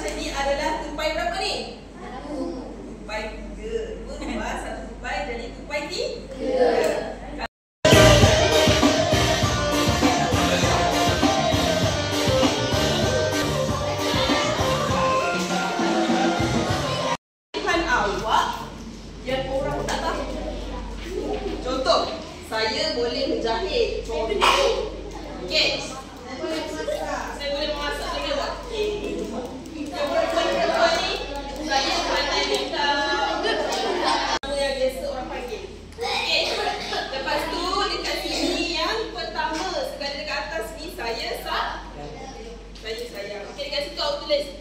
sini adalah tupai berapa ni? Tupai 3. 2 tambah 1 tupai jadi tupai 3. Yang orang tak tahu. Contoh, saya boleh menjahit. Contoh. Okey. Saya boleh memasak dengan buat kek. Contoh ni, saya pandai makeup. Nama yang biasa orang panggil. Okey. Lepas tu dekat sini yang pertama, sekali dekat atas ni saya sayang. Okey, dekat situ aku tulis